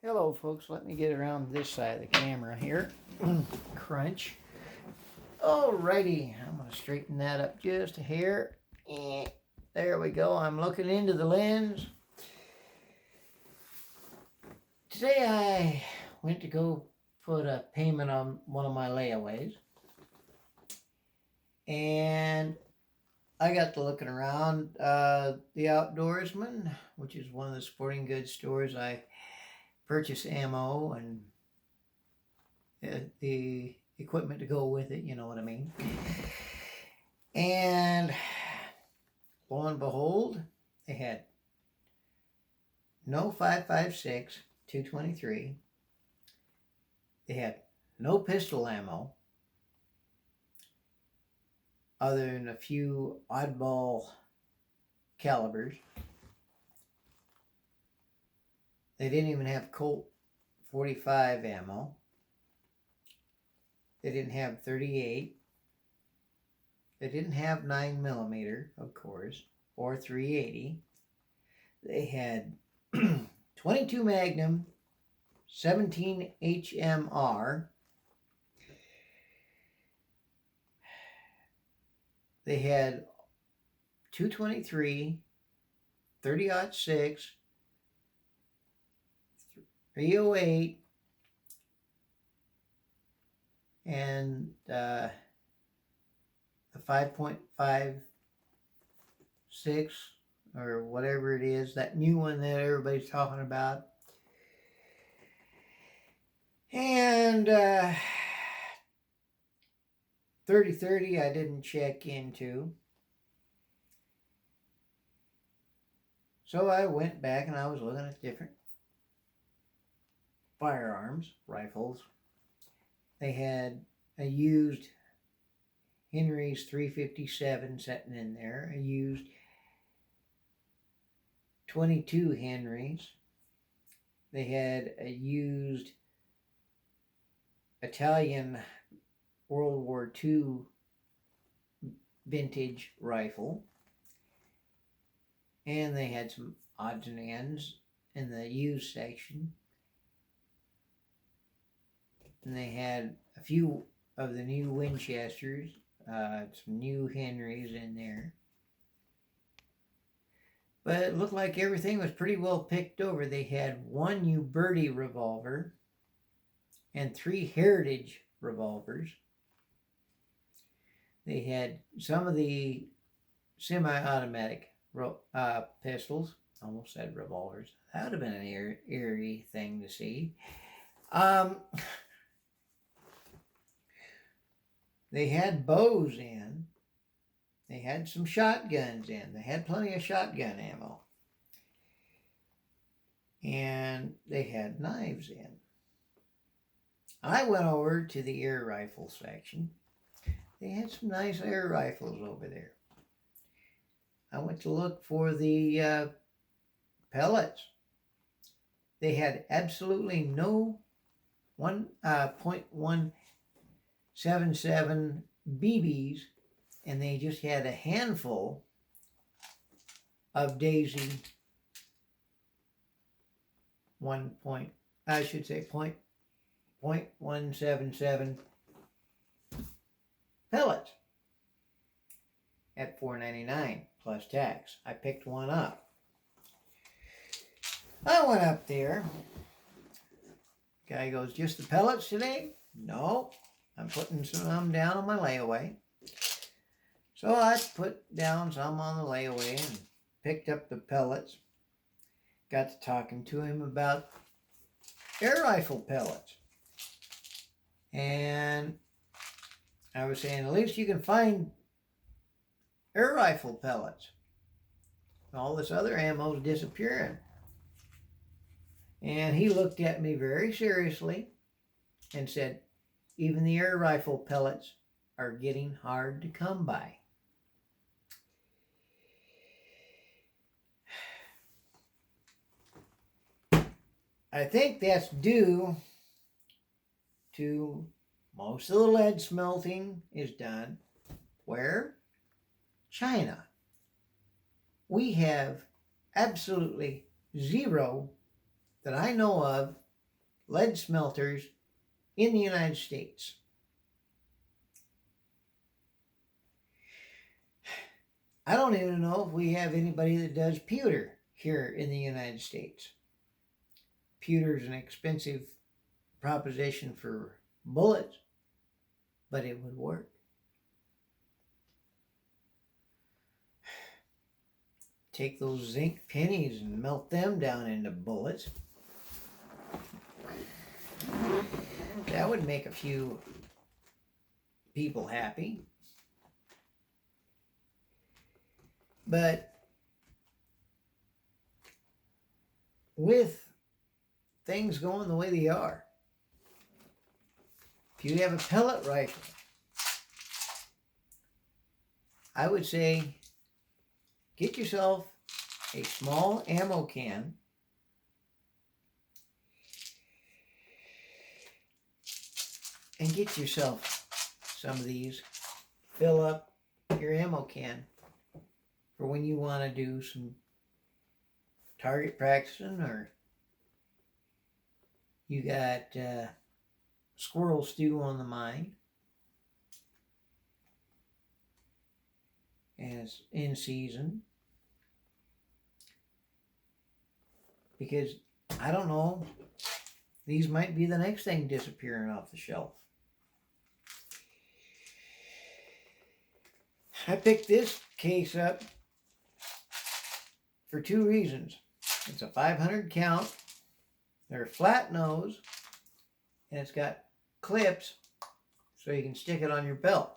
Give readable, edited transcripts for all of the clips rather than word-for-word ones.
Hello folks, let me get around this side of the camera here. Crunch. Alrighty, I'm going to straighten that up just a hair. There we go, I'm looking into the lens. Today I went to go put a payment on one of my layaways. And I got to looking around the Outdoorsman, which is one of the sporting goods stores. I purchase ammo and the equipment to go with it, you know what I mean. And lo and behold, they had no 5.56 223. They had no pistol ammo other than a few oddball calibers. They didn't even have Colt 45 ammo. They didn't have 38. They didn't have 9mm, of course, or 380. They had 22 Magnum, 17 HMR. They had 223, 30-06, 308, and the 5.56 or whatever it is, that new one that everybody's talking about. And 30-30 I didn't check into. So I went back and I was looking at different firearms, rifles. They had a used Henry's 357 sitting in there, a used 22 Henry's. They had a used Italian World War II vintage rifle. And they had some odds and ends in the used section. And they had a few of the new Winchesters, some new Henrys in there. But it looked like everything was pretty well picked over. They had one Uberti revolver and 3 Heritage revolvers. They had some of the semi-automatic pistols. Almost said revolvers. That would have been an eerie thing to see. They had bows in. They had some shotguns in. They had plenty of shotgun ammo. And they had knives in. I went over to the air rifle section. They had some nice air rifles over there. I went to look for the pellets. They had absolutely no 1.177 BBs, and they just had a handful of Daisy 0.177 pellets at $4.99 plus tax. I picked one up. I went up there. Guy goes, "Just the pellets today?" "No, I'm putting some down on my layaway." So I put down some on the layaway and picked up the pellets. Got to talking to him about air rifle pellets. And I was saying, at least you can find air rifle pellets. All this other ammo is disappearing. And he looked at me very seriously and said, "Even the air rifle pellets are getting hard to come by." I think that's due to most of the lead smelting is done where? China. We have absolutely zero that I know of lead smelters in the United States. I don't even know if we have anybody that does pewter here in the United States. Pewter is an expensive proposition for bullets, but it would work. Take those zinc pennies and melt them down into bullets. That would make a few people happy. But with things going the way they are, if you have a pellet rifle, I would say get yourself a small ammo can and get yourself some of these. Fill up your ammo can for when you want to do some target practicing, or you got squirrel stew on the mind, and it's in season. Because, I don't know, these might be the next thing disappearing off the shelf. I picked this case up for two reasons. It's a 500 count, they're flat nose, and it's got clips so you can stick it on your belt.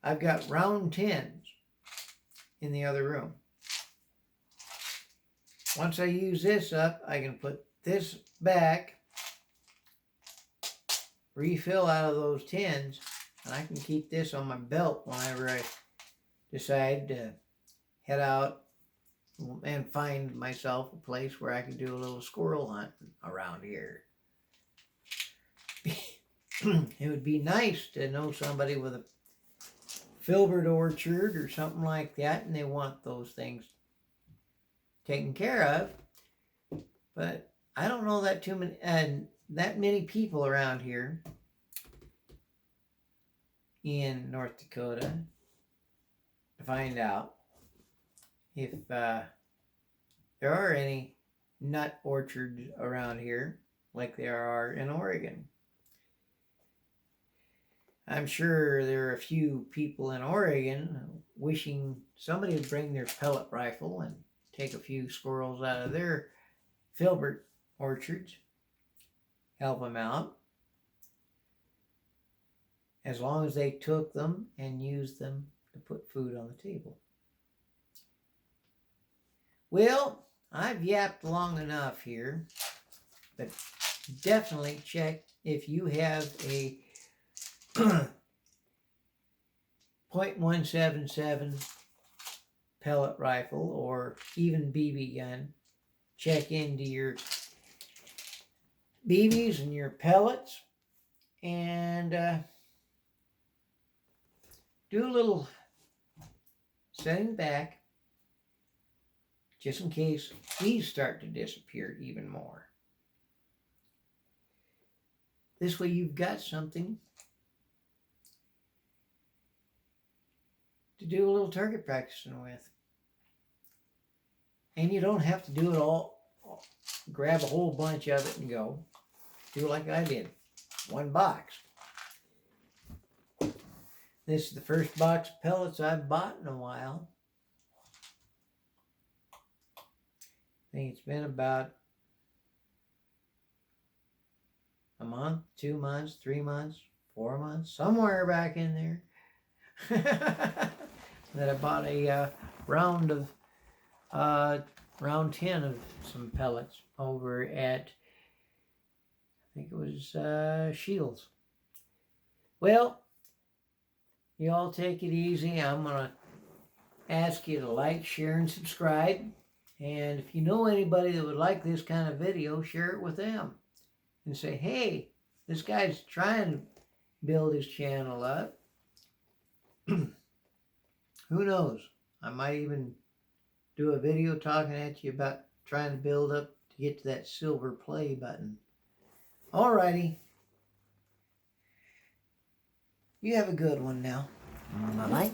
I've got round 10s in the other room. Once I use this up, I can put this back, refill out of those tins, and I can keep this on my belt whenever I decide to head out and find myself a place where I can do a little squirrel hunting around here. It would be nice to know somebody with a filbert orchard or something like that, and they want those things taken care of. But I don't know that that many people around here in North Dakota to find out if there are any nut orchards around here like there are in Oregon. I'm sure there are a few people in Oregon wishing somebody would bring their pellet rifle and take a few squirrels out of their filbert orchards, help them out, as long as they took them and used them to put food on the table. Well, I've yapped long enough here, but definitely check if you have a .177 pellet rifle or even BB gun. Check into your BBs and your pellets and do a little setting back just in case these start to disappear even more. This way you've got something to do a little target practicing with. And you don't have to do it all, grab a whole bunch of it and go. Do like I did, one box. This is the first box of pellets I've bought in a while. I think it's been about a month, 2 months, 3 months, 4 months, somewhere back in there. That I bought a round 10 of some pellets over at, I think it was Shields. Well, you all take it easy. I'm going to ask you to like, share, and subscribe. And if you know anybody that would like this kind of video, share it with them. And say, hey, this guy's trying to build his channel up. Who knows? I might even do a video talking at you about trying to build up to get to that silver play button. Alrighty. You have a good one now. Bye-bye.